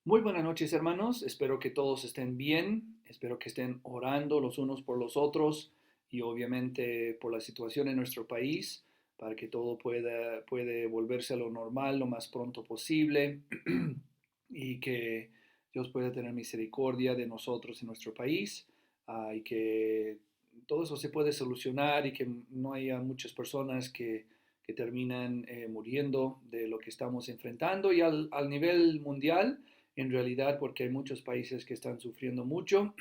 Muy buenas noches, hermanos. Espero que todos estén bien. Espero que estén orando los unos por los otros y obviamente por la situación en nuestro país para que todo puede volverse a lo normal lo más pronto posible y que Dios pueda tener misericordia de nosotros en nuestro país, y que todo eso se puede solucionar y que no haya muchas personas que terminan muriendo de lo que estamos enfrentando y al nivel mundial en realidad porque hay muchos países que están sufriendo mucho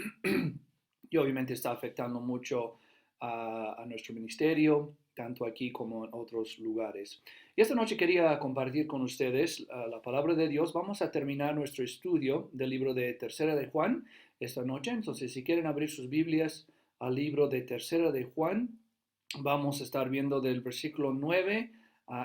y obviamente está afectando mucho a nuestro ministerio, tanto aquí como en otros lugares. Y esta noche quería compartir con ustedes la palabra de Dios. Vamos a terminar nuestro estudio del libro de Tercera de Juan esta noche. Entonces, si quieren abrir sus Biblias al libro de Tercera de Juan, vamos a estar viendo del versículo 9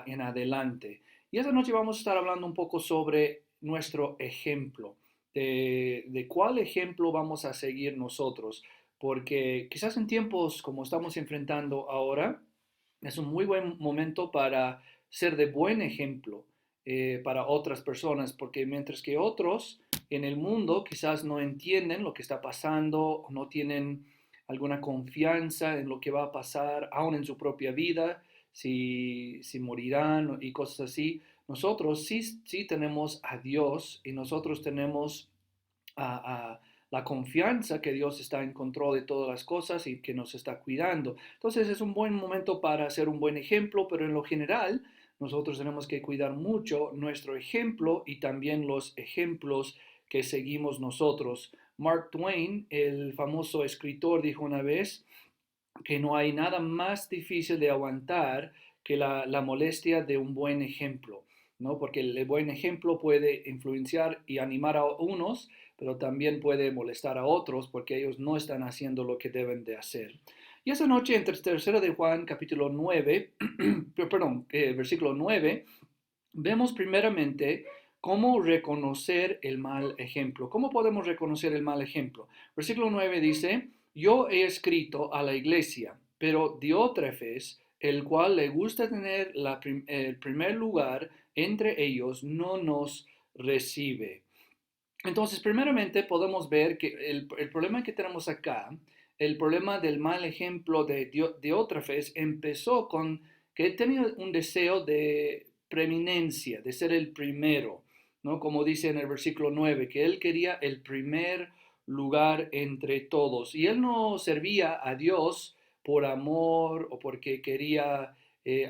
en adelante. Y esta noche vamos a estar hablando un poco sobre nuestro ejemplo, de cuál ejemplo vamos a seguir nosotros, porque quizás en tiempos como estamos enfrentando ahora, es un muy buen momento para ser de buen ejemplo para otras personas, porque mientras que otros en el mundo quizás no entienden lo que está pasando, no tienen alguna confianza en lo que va a pasar, aún en su propia vida, si morirán y cosas así. Nosotros sí tenemos a Dios y nosotros tenemos a la confianza que Dios está en control de todas las cosas y que nos está cuidando. Entonces es un buen momento para ser un buen ejemplo, pero en lo general nosotros tenemos que cuidar mucho nuestro ejemplo y también los ejemplos que seguimos nosotros. Mark Twain, el famoso escritor, dijo una vez que no hay nada más difícil de aguantar que la molestia de un buen ejemplo, ¿no? Porque el buen ejemplo puede influenciar y animar a unos, pero también puede molestar a otros porque ellos no están haciendo lo que deben de hacer. Y esa noche, en tercera de Juan, capítulo 9, perdón, versículo 9, vemos primeramente cómo reconocer el mal ejemplo. ¿Cómo podemos reconocer el mal ejemplo? Versículo 9 dice, yo he escrito a la iglesia, pero Diótrefes, el cual le gusta tener el primer lugar entre ellos, no nos recibe. Entonces, primeramente podemos ver que el problema que tenemos acá, el problema del mal ejemplo de Diótrefes, empezó con que él tenía un deseo de preeminencia, de ser el primero, ¿no? Como dice en el versículo 9, que él quería el primer lugar entre todos. Y él no servía a Dios por amor o porque quería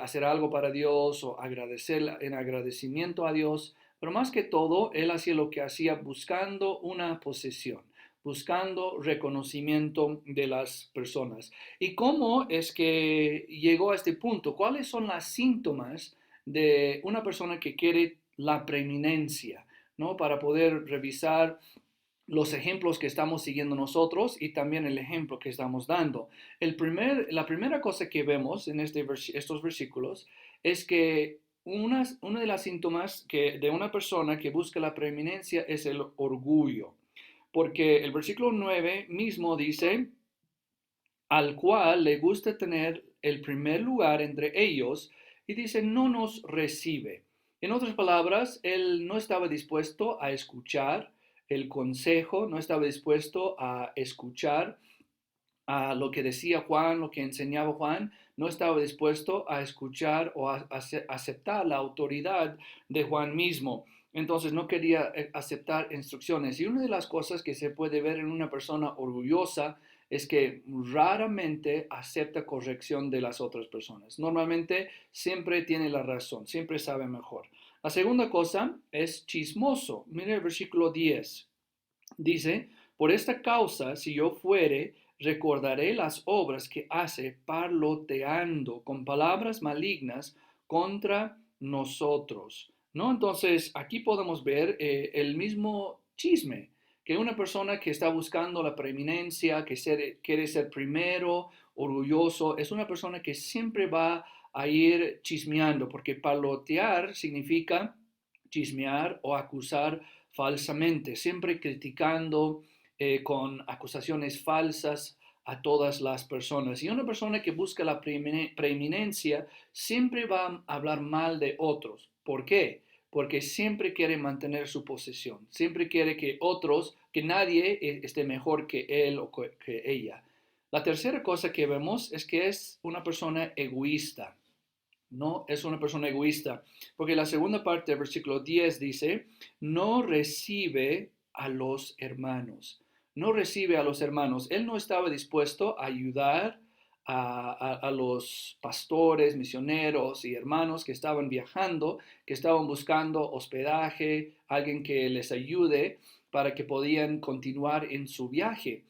hacer algo para Dios o agradecer en agradecimiento a Dios, pero más que todo, él hacía lo que hacía buscando una posesión, buscando reconocimiento de las personas. ¿Y cómo es que llegó a este punto? ¿Cuáles son las síntomas de una persona que quiere la preeminencia? ¿No? Para poder revisar los ejemplos que estamos siguiendo nosotros y también el ejemplo que estamos dando. La primera cosa que vemos en estos versículos es que una de las síntomas de una persona que busca la preeminencia es el orgullo, porque el versículo 9 mismo dice, al cual le gusta tener el primer lugar entre ellos, y dice, no nos recibe. En otras palabras, él no estaba dispuesto a escuchar el consejo, no estaba dispuesto a escuchar a lo que decía Juan, lo que enseñaba Juan, no estaba dispuesto a escuchar o a aceptar la autoridad de Juan mismo. Entonces no quería aceptar instrucciones. Y una de las cosas que se puede ver en una persona orgullosa es que raramente acepta corrección de las otras personas. Normalmente siempre tiene la razón, siempre sabe mejor. La segunda cosa es chismoso. Mire el versículo 10. Dice, por esta causa, si yo fuere, recordaré las obras que hace parloteando con palabras malignas contra nosotros. ¿No? Entonces, aquí podemos ver el mismo chisme, que una persona que está buscando la preeminencia, quiere ser primero, orgulloso, es una persona que siempre va a ir chismeando, porque parlotear significa chismear o acusar falsamente, siempre criticando con acusaciones falsas a todas las personas. Y una persona que busca la preeminencia siempre va a hablar mal de otros. ¿Por qué? porque siempre quiere mantener su posición, siempre quiere que otros, que nadie esté mejor que él o que ella. La tercera cosa que vemos es que es una persona egoísta. No es una persona egoísta, porque la segunda parte del versículo 10 dice, no recibe a los hermanos, no recibe a los hermanos. Él no estaba dispuesto a ayudar a los pastores, misioneros y hermanos que estaban viajando, que estaban buscando hospedaje, alguien que les ayude para que podían continuar en su viaje.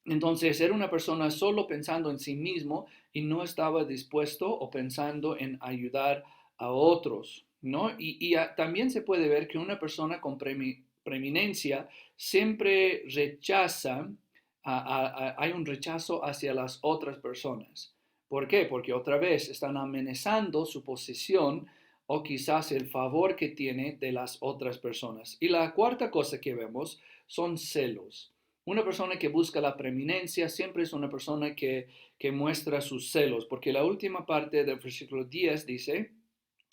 Entonces era una persona solo pensando en sí mismo y no estaba dispuesto o pensando en ayudar a otros, ¿no? También se puede ver que una persona con preeminencia siempre rechaza, hay un rechazo hacia las otras personas. ¿Por qué? Porque otra vez están amenazando su posición o quizás el favor que tiene de las otras personas. Y la cuarta cosa que vemos son celos. Una persona que busca la preeminencia siempre es una persona que muestra sus celos, porque la última parte del versículo 10 dice,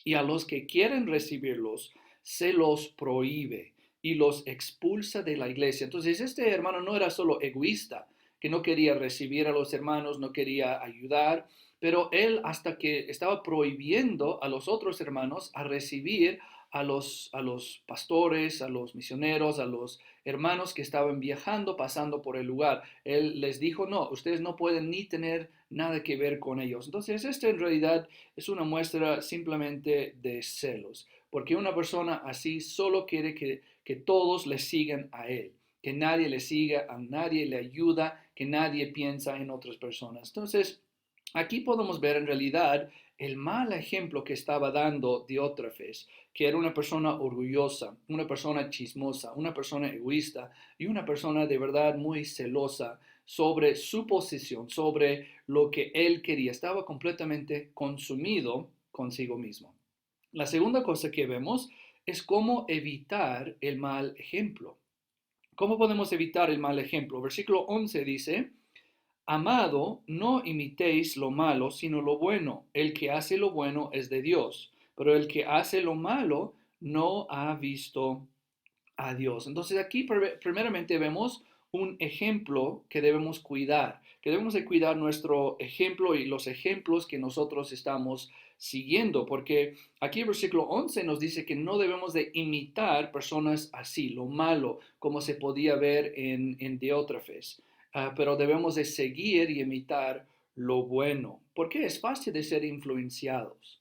y a los que quieren recibirlos, se los prohíbe y los expulsa de la iglesia. Entonces, este hermano no era solo egoísta, que no quería recibir a los hermanos, no quería ayudar, pero él hasta que estaba prohibiendo a los otros hermanos a recibir a los pastores, a los misioneros, a los hermanos que estaban viajando, pasando por el lugar. Él les dijo, no, ustedes no pueden ni tener nada que ver con ellos. Entonces, esto en realidad es una muestra simplemente de celos, porque una persona así solo quiere que todos le sigan a él, que nadie le siga, a nadie le ayuda, que nadie piensa en otras personas. Entonces, aquí podemos ver en realidad el mal ejemplo que estaba dando Diótrefes, que era una persona orgullosa, una persona chismosa, una persona egoísta y una persona de verdad muy celosa sobre su posición, sobre lo que él quería. Estaba completamente consumido consigo mismo. La segunda cosa que vemos es cómo evitar el mal ejemplo. ¿Cómo podemos evitar el mal ejemplo? Versículo 11 dice, amado, no imitéis lo malo, sino lo bueno. El que hace lo bueno es de Dios, pero el que hace lo malo no ha visto a Dios. Entonces aquí primeramente vemos un ejemplo que debemos cuidar, que debemos de cuidar nuestro ejemplo y los ejemplos que nosotros estamos siguiendo, porque aquí el versículo 11 nos dice que no debemos de imitar personas así, lo malo, como se podía ver en Diótrefes. Pero debemos de seguir y imitar lo bueno, porque es fácil de ser influenciados.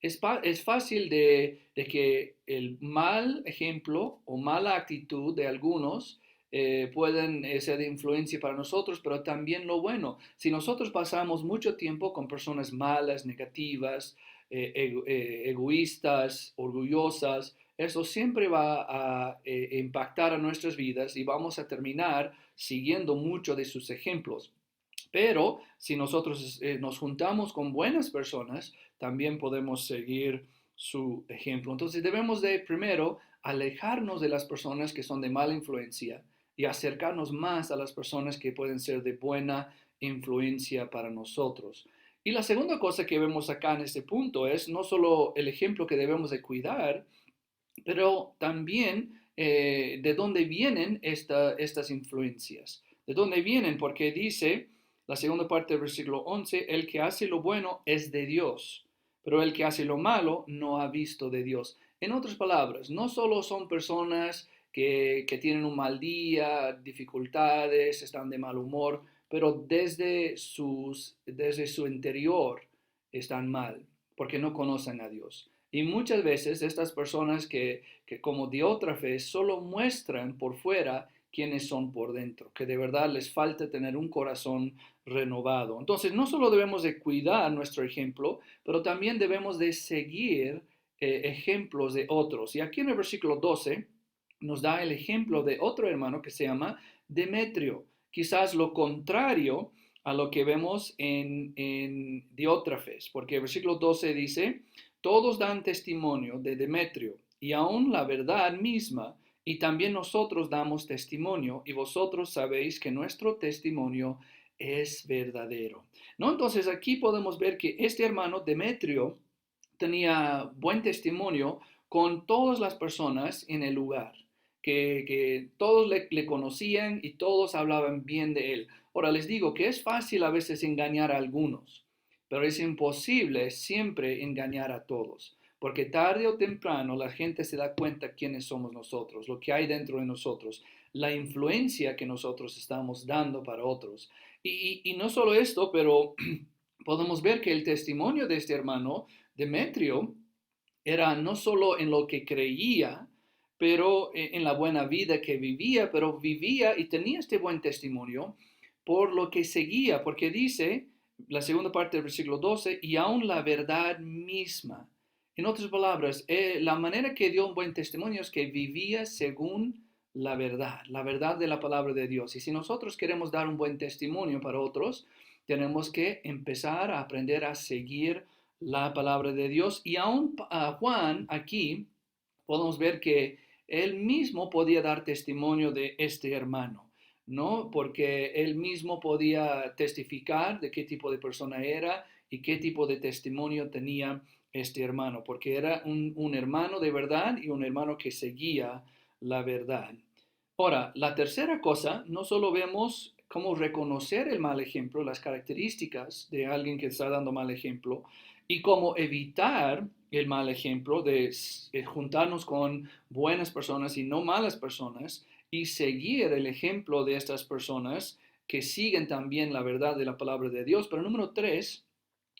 Es fácil de que el mal ejemplo o mala actitud de algunos pueden ser de influencia para nosotros, pero también lo bueno. Si nosotros pasamos mucho tiempo con personas malas, negativas, egoístas, orgullosas, eso siempre va a impactar a nuestras vidas y vamos a terminar siguiendo mucho de sus ejemplos. Pero si nosotros nos juntamos con buenas personas, también podemos seguir su ejemplo. Entonces debemos de primero alejarnos de las personas que son de mala influencia y acercarnos más a las personas que pueden ser de buena influencia para nosotros. Y la segunda cosa que vemos acá en este punto es no solo el ejemplo que debemos de cuidar, pero también de dónde vienen estas influencias. ¿De dónde vienen? Porque dice la segunda parte del versículo 11, el que hace lo bueno es de Dios, pero el que hace lo malo no ha visto de Dios. En otras palabras, no solo son personas que tienen un mal día, dificultades, están de mal humor, pero desde su interior están mal, porque no conocen a Dios. Y muchas veces estas personas que como Diótrefes solo muestran por fuera quiénes son por dentro, que de verdad les falta tener un corazón renovado. Entonces, no solo debemos de cuidar nuestro ejemplo, pero también debemos de seguir ejemplos de otros. Y aquí en el versículo 12 nos da el ejemplo de otro hermano que se llama Demetrio. Quizás lo contrario a lo que vemos en Diótrefes, porque el versículo 12 dice, todos dan testimonio de Demetrio y aún la verdad misma, y también nosotros damos testimonio, y vosotros sabéis que nuestro testimonio es verdadero. ¿No? Entonces aquí podemos ver que este hermano Demetrio tenía buen testimonio con todas las personas en el lugar, que todos le conocían y todos hablaban bien de él. Ahora les digo que es fácil a veces engañar a algunos, pero es imposible siempre engañar a todos. Porque tarde o temprano la gente se da cuenta quiénes somos nosotros, lo que hay dentro de nosotros, la influencia que nosotros estamos dando para otros. Y no solo esto, pero podemos ver que el testimonio de este hermano, Demetrio, era no solo en lo que creía, pero en la buena vida que vivía, pero vivía y tenía este buen testimonio por lo que seguía, porque dice la segunda parte del versículo 12, y aún la verdad misma. En otras palabras, la manera que dio un buen testimonio es que vivía según la verdad de la palabra de Dios. Y si nosotros queremos dar un buen testimonio para otros, tenemos que empezar a aprender a seguir la palabra de Dios. Y aún Juan aquí podemos ver que él mismo podía dar testimonio de este hermano, ¿no? Porque él mismo podía testificar de qué tipo de persona era y qué tipo de testimonio tenía este hermano, porque era un hermano de verdad y un hermano que seguía la verdad. Ahora, la tercera cosa, no solo vemos cómo reconocer el mal ejemplo, las características de alguien que está dando mal ejemplo, y cómo evitar el mal ejemplo de juntarnos con buenas personas y no malas personas y seguir el ejemplo de estas personas que siguen también la verdad de la palabra de Dios. Pero número tres,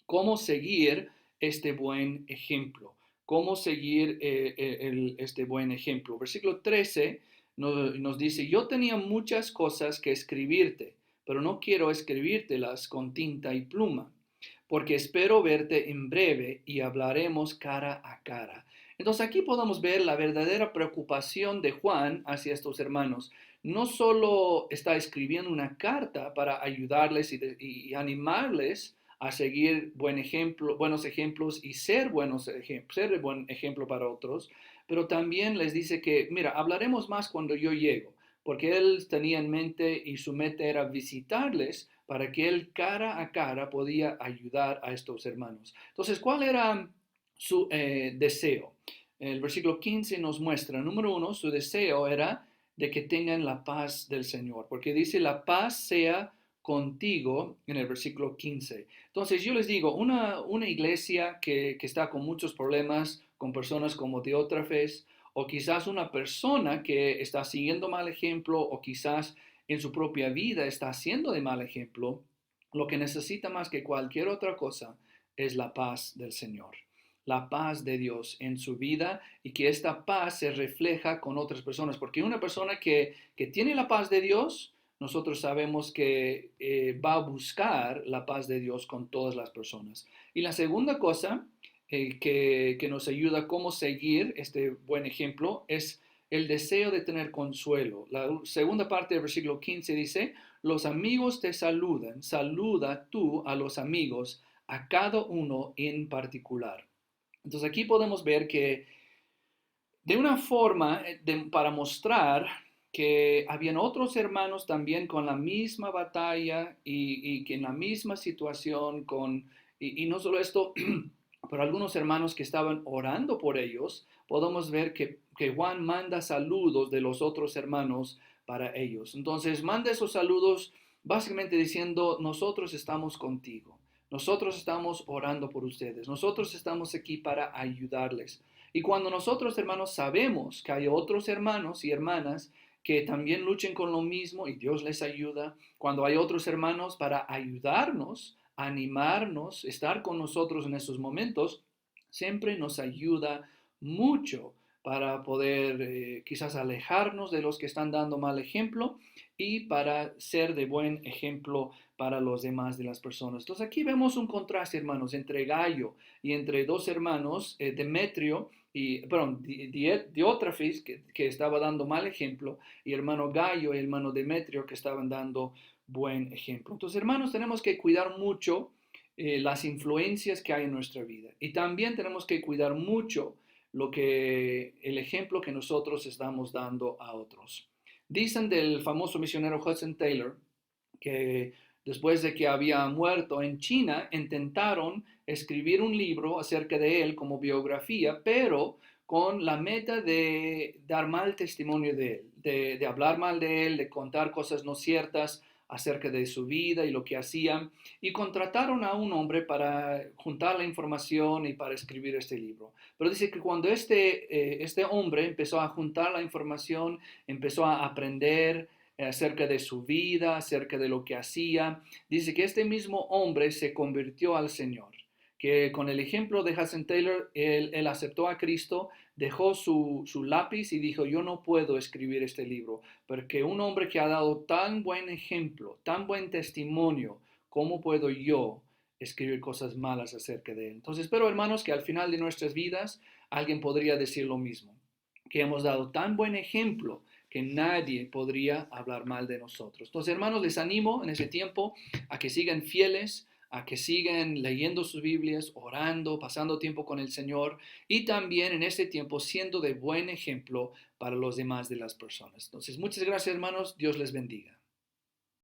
cómo seguir este buen ejemplo. Cómo seguir este buen ejemplo. Versículo 13 nos dice, yo tenía muchas cosas que escribirte, pero no quiero escribírtelas con tinta y pluma porque espero verte en breve y hablaremos cara a cara. Entonces aquí podemos ver la verdadera preocupación de Juan hacia estos hermanos. No solo está escribiendo una carta para ayudarles y animarles a seguir buenos ejemplos y ser ser buen ejemplo para otros, pero también les dice que, mira, hablaremos más cuando yo llego, porque él tenía en mente y su meta era visitarles para que él cara a cara podía ayudar a estos hermanos. Entonces, ¿cuál era su deseo? El versículo 15 nos muestra, número uno, su deseo era de que tengan la paz del Señor, porque dice, la paz sea contigo en el versículo 15. Entonces, yo les digo, una iglesia que está con muchos problemas, con personas como Diótrefes, o quizás una persona que está siguiendo mal ejemplo, o quizás en su propia vida está haciendo de mal ejemplo, lo que necesita más que cualquier otra cosa es la paz del Señor, la paz de Dios en su vida y que esta paz se refleja con otras personas, porque una persona que tiene la paz de Dios, nosotros sabemos que va a buscar la paz de Dios con todas las personas. Y la segunda cosa que nos ayuda a cómo seguir este buen ejemplo es el deseo de tener consuelo. La segunda parte del versículo 15 dice, los amigos te saludan, saluda tú a los amigos, a cada uno en particular. Entonces aquí podemos ver que de una forma para mostrar que habían otros hermanos también con la misma batalla y que en la misma situación, y no solo esto, pero algunos hermanos que estaban orando por ellos, podemos ver que Juan manda saludos de los otros hermanos para ellos. Entonces manda esos saludos básicamente diciendo, nosotros estamos contigo, nosotros estamos orando por ustedes, nosotros estamos aquí para ayudarles. Y cuando nosotros, hermanos, sabemos que hay otros hermanos y hermanas que también luchen con lo mismo y Dios les ayuda, cuando hay otros hermanos para ayudarnos, animarnos, estar con nosotros en esos momentos, siempre nos ayuda mucho para poder quizás alejarnos de los que están dando mal ejemplo y para ser de buen ejemplo para los demás de las personas. Entonces aquí vemos un contraste, hermanos, entre Gallo y entre dos hermanos, Demetrio y, perdón, Diótrefes, que estaba dando mal ejemplo, y hermano Gallo y hermano Demetrio, que estaban dando buen ejemplo. Entonces, hermanos, tenemos que cuidar mucho las influencias que hay en nuestra vida. Y también tenemos que cuidar mucho el ejemplo que nosotros estamos dando a otros. Dicen del famoso misionero Hudson Taylor que después de que había muerto en China, intentaron escribir un libro acerca de él como biografía, pero con la meta de dar mal testimonio de él, de hablar mal de él, de contar cosas no ciertas acerca de su vida y lo que hacía, y contrataron a un hombre para juntar la información y para escribir este libro. Pero dice que cuando este hombre empezó a juntar la información, empezó a aprender acerca de su vida, acerca de lo que hacía, dice que este mismo hombre se convirtió al Señor, que con el ejemplo de Hudson Taylor, él aceptó a Cristo, dejó su lápiz y dijo, yo no puedo escribir este libro, porque un hombre que ha dado tan buen ejemplo, tan buen testimonio, ¿cómo puedo yo escribir cosas malas acerca de él? Entonces, espero, hermanos, que al final de nuestras vidas alguien podría decir lo mismo, que hemos dado tan buen ejemplo que nadie podría hablar mal de nosotros. Entonces, hermanos, les animo en ese tiempo a que sigan fieles, a que sigan leyendo sus Biblias, orando, pasando tiempo con el Señor y también en ese tiempo siendo de buen ejemplo para los demás de las personas. Entonces, muchas gracias, hermanos. Dios les bendiga.